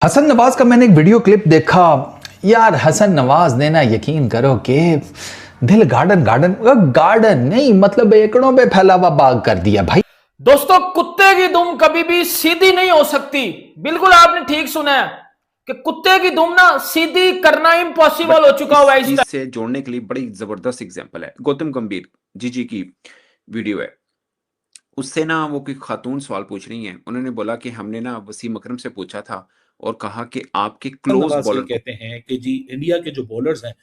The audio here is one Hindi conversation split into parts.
हसन नवाज का मैंने एक वीडियो क्लिप देखा यार। हसन नवाज ने ना, यकीन करो कि दिल गार्डन गार्डन गार्डन नहीं, मतलब एकड़ों में फैला हुआ बाग कर दिया भाई। दोस्तों, कुत्ते की दुम कभी भी सीधी नहीं हो सकती। बिल्कुल आपने ठीक सुना है कि कुत्ते की दुम ना सीधी करना इम्पॉसिबल हो चुका हुआ है। इस चीज से जोड़ने के लिए बड़ी जबरदस्त एग्जांपल है गौतम गंभीर जी की वीडियो है। उससे ना वो कोई खातून सवाल पूछ रही हैं। उन्होंने बोला कि हमने ना वसीम अकरम से पूछा था और कहा कि आपके क्लोज नवाज बॉलर ये कहते हैं कि जी इंडिया के जो बॉलर्स हैं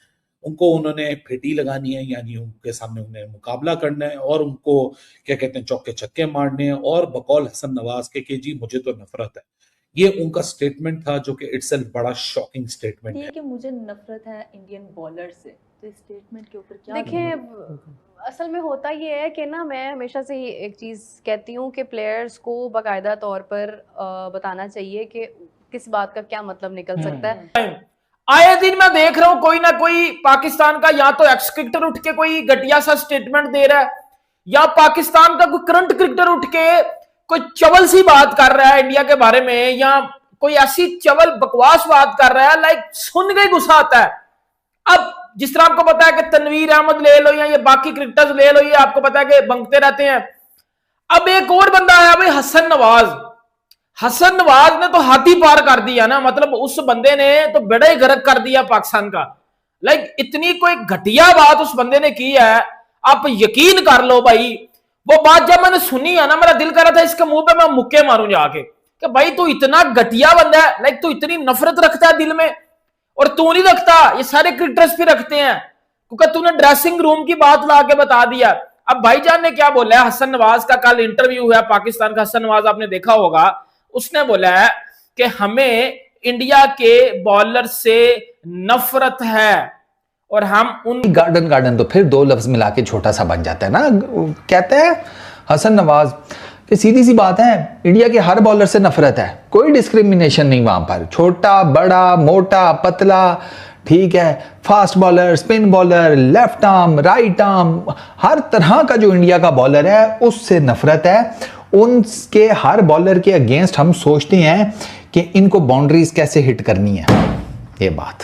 उनको उन्होंने फेटी लगानी है, यानी उनके सामने उन्हें मुकाबला करना है और उनको क्या कहते हैं चौके छक्के मारने हैं। और बकौल हसन नवाज के जी मुझे तो नफरत है, ये उनका स्टेटमेंट था जो कि इटसेल्फ बड़ा शॉकिंग स्टेटमेंट है कि मुझे नफरत है इंडियन बॉलर से। तो इस स्टेटमेंट के ऊपर क्या देखिए, असल में होता ये है कि ना, मैं हमेशा से ही एक चीज़ कहती हूँ कि प्लेयर्स को बाकायदा तौर पर बताना चाहिए कि किस बात का क्या मतलब निकल सकता है। आए दिन मैं देख रहा हूं कोई ना कोई पाकिस्तान का या तो एक्स क्रिकेटर उठ के कोई घटिया सा स्टेटमेंट दे रहा है, या पाकिस्तान का कोई करंट क्रिकेटर उठ के कोई चवल सी बात कर रहा है इंडिया के बारे में, या कोई ऐसी चवल बकवास बात कर रहा है, लाइक सुन के गुस्सा आता है। अब जिस तरह आपको पता है कि तनवीर अहमद ले लो या ये बाकी क्रिकेटर्स ले लो, ये आपको पता है कि बंकते रहते हैं। अब एक और बंदा आया भाई, हसन नवाज। हसन नवाज ने तो हाथी पार कर दिया ना, मतलब उस बंदे ने तो बेड़ा ही गर्क कर दिया पाकिस्तान का। लाइक इतनी कोई घटिया बात उस बंदे ने की है, आप यकीन कर लो भाई। वो बात जब मैंने सुनी है ना, मेरा दिल कर रहा था इसके मुंह पे मैं मुक्के मारूं जाके कि भाई तू इतना घटिया बंदा है, लाइक तू इतनी नफरत रखता है दिल में। और तू नहीं रखता, ये सारे क्रिकेटर्स भी रखते हैं, क्योंकि तूने ड्रेसिंग रूम की बात ला के बता दिया। अब भाईजान ने क्या बोला है, हसन नवाज का कल इंटरव्यू हुआ पाकिस्तान का। हसन नवाज आपने देखा होगा, उसने बोला है कि हमें इंडिया के बॉलर से नफरत है और हम उन गार्डन गार्डन तो फिर दो लफ्ज मिला के छोटा सा बन जाता है ना। कहते हैं हसन नवाज कि सीधी सी बात है, इंडिया के हर बॉलर से नफरत है, कोई डिस्क्रिमिनेशन नहीं वहां पर, छोटा बड़ा मोटा पतला, ठीक है, fast bowler, spin bowler, left arm, right arm, हर तरह का जो इंडिया का बॉलर है उससे नफरत है। उनके हर बॉलर के अगेंस्ट हम सोचते हैं कि इनको बाउंड्रीज कैसे हिट करनी है। ये बात,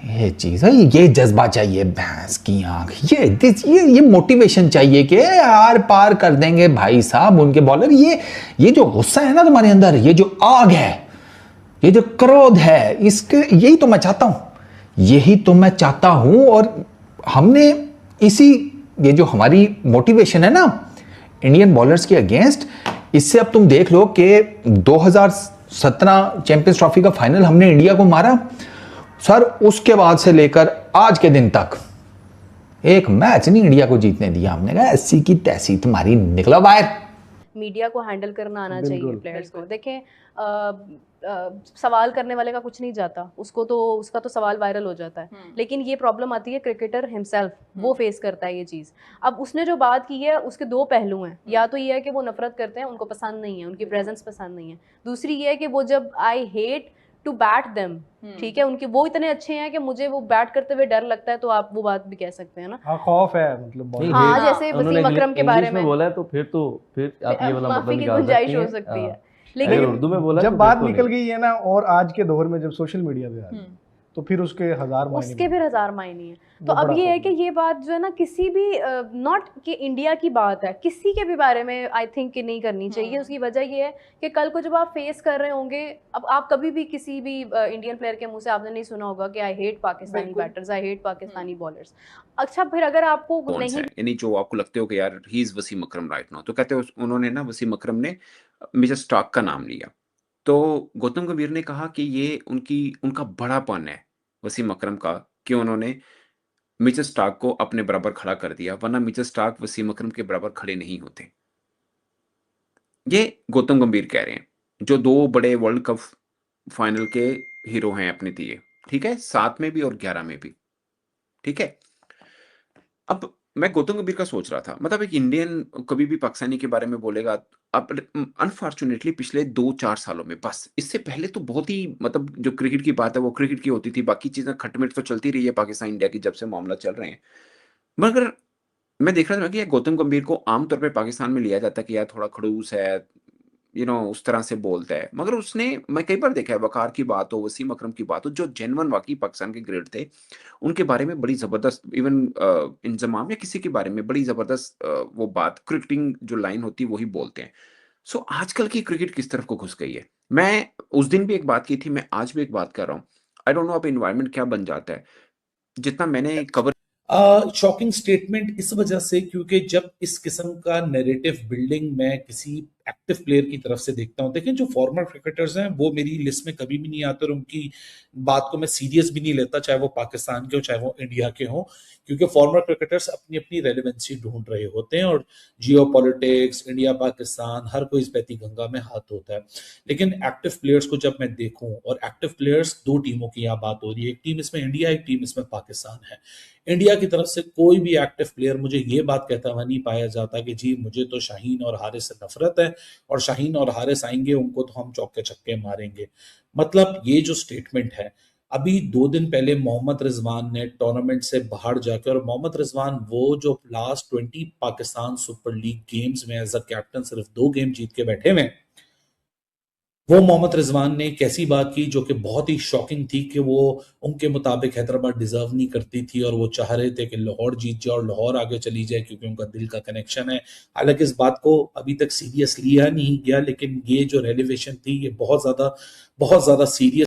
ये चीज है, ये जज्बा चाहिए, भैंस की आंख, ये मोटिवेशन चाहिए कि आर पार कर देंगे भाई साहब उनके बॉलर। ये जो गुस्सा है ना तुम्हारे अंदर, ये जो आग है, ये जो क्रोध है, इसके यही तो मैं चाहता हूं, यही तो मैं चाहता हूं। और हमने ये जो हमारी मोटिवेशन है ना इंडियन बॉलर्स के अगेंस्ट, इससे अब तुम देख लो कि 2017 चैंपियंस ट्रॉफी का फाइनल हमने इंडिया को मारा सर, उसके बाद से लेकर आज के दिन तक एक मैच नहीं इंडिया को जीतने दिया। हमने कहा ऐसी की तैसी तुम्हारी, निकलो बाहर। मीडिया को हैंडल करना आना चाहिए प्लेयर्स को। देखें, सवाल करने वाले का कुछ नहीं जाता, उसका तो सवाल वायरल हो जाता है। लेकिन ये प्रॉब्लम आती है क्रिकेटर हिमसेल्फ, वो फेस करता है ये चीज़। अब उसने जो बात की है उसके दो पहलू हैं। या तो ये है कि वो नफरत करते हैं, उनको पसंद नहीं है, उनकी प्रेजेंस पसंद नहीं है। दूसरी ये है कि वो जब I hate to bat them, ठीक है, उनके वो इतने अच्छे हैं कि मुझे वो बैट करते हुए डर लगता है, तो आप वो बात भी कह सकते हैं ना। हाँ, खौफ है मतलब। हाँ, जैसे वसीम अकरम के बारे में बोला है तो फिर आप ये वाला मतलब माफी की निकाल गुंजाइश सकती हो हैं। सकती है। लेकिन लेकिन उर्दू में बोला जब तो बात फिर तो निकल नहीं। गई है ना, और आज के दौर में जब सोशल मीडिया पे आ गई, तो फिर उसके हजार मायने उसके फिर हजार मायने हैं। तो वो अब बड़ा ये है कि प्रॉब्लम ये बात जो है ना, किसी भी नॉट कि इंडिया की बात है, किसी के भी बारे में आई थिंक कि नहीं करनी चाहिए। उसकी वजह ये है कि कल को जब आप फेस कर रहे होंगे, अब आप कभी भी किसी भी इंडियन प्लेयर के मुंह से आपने नहीं सुना होगा कि I hate Pakistani batters, I hate Pakistani bowlers. अच्छा, फिर अगर आपको नहीं, यानी जो आपको लगते हो कि यार he is Wasim Akram right now, तो कहते हो उन्होंने ना वसीम अकरम ने मिचेल स्टार्क का नाम लिया। तो गौतम गंभीर ने कहा कि ये उनका बड़ापन है वसीम अकरम का, कि उन्होंने मिचेल स्टार्क को अपने बराबर खड़ा कर दिया, वरना मिचेल स्टार्क वसीम अकरम के बराबर खड़े नहीं होते। ये गौतम गंभीर कह रहे हैं, जो दो बड़े वर्ल्ड कप फाइनल के हीरो हैं अपने दिए, ठीक है, 7 में भी और 11 में भी, ठीक है। अब मैं गौतम गंभीर का सोच रहा था, मतलब एक इंडियन कभी भी पाकिस्तानी के बारे में बोलेगा। अब अनफॉर्चुनेटली पिछले 2-4 सालों में, बस इससे पहले तो बहुत ही, मतलब जो क्रिकेट की बात है वो क्रिकेट की होती थी, बाकी चीजें खटमिट तो चलती रही है पाकिस्तान इंडिया की जब से मामला चल रहे हैं। मगर मैं देख रहा था कि गौतम गंभीर को आमतौर पर पाकिस्तान में लिया जाता है कि यार थोड़ा खड़ूस है, उस तरह से बोलता है, मगर उसने, मैं कई बार देखा है, वकार की बात हो, वसीम अकरम की बात हो, जो जेन्युइन वाकई पाकिस्तान के ग्रेड थे, उनके बारे में बड़ी जबरदस्त, इवन इंजमाम या किसी के बारे में बड़ी जबरदस्त वो बात, क्रिकेटिंग जो लाइन होती है वही बोलते हैं। सो आजकल की क्रिकेट किस तरफ को घुस गई है। मैं उस दिन भी एक बात की थी, मैं आज भी एक बात कर रहा हूँ। आई डोंट नो अब एनवायरनमेंट क्या बन जाता है। जितना मैंने कवर शॉकिंग स्टेटमेंट इस वजह से क्योंकि जब इस किस्म का नैरेटिव बिल्डिंग मैं किसी एक्टिव प्लेयर की तरफ से देखता हूं, देखें जो फॉर्मर क्रिकेटर्स हैं वो मेरी लिस्ट में कभी भी नहीं आते और उनकी बात को मैं सीरियस भी नहीं लेता, चाहे वो पाकिस्तान के हो चाहे वो इंडिया के हो, क्योंकि फॉर्मर क्रिकेटर्स अपनी अपनी रेलिवेंसी ढूंढ रहे होते हैं और जियो पॉलिटिक्स, इंडिया पाकिस्तान, हर कोई इस बहती गंगा में हाथ होता है। लेकिन एक्टिव प्लेयर्स को जब मैं देखूं, और एक्टिव प्लेयर्स दो टीमों की यहाँ बात हो रही है, एक टीम इसमें इंडिया, एक टीम इसमें पाकिस्तान है। इंडिया की तरफ से कोई भी एक्टिव प्लेयर मुझे ये बात कहता हुआ नहीं पाया जाता कि जी मुझे तो शाहीन और हारिस से नफरत है और शाहीन और हारिस आएंगे उनको तो हम चौके छक्के मारेंगे। मतलब ये जो स्टेटमेंट है, अभी 2 दिन पहले मोहम्मद रिजवान ने टूर्नामेंट से बाहर जाकर, और मोहम्मद रिजवान वो जो last 20 Pakistan super league games में एज अ कैप्टन सिर्फ 2 गेम जीत के बैठे हुए, वो मोहम्मद रिजवान ने एक ऐसी बात की जो कि बहुत ही शॉकिंग थी कि वो उनके मुताबिक हैदराबाद डिजर्व नहीं करती थी और वो चाह रहे थे कि लाहौर जीत जाए और लाहौर आगे चली जाए क्योंकि उनका दिल का कनेक्शन है। हालांकि इस बात को अभी तक सीरियस लिया नहीं गया, लेकिन ये जो रेलिवेशन थी ये बहुत ज्यादा सीरियस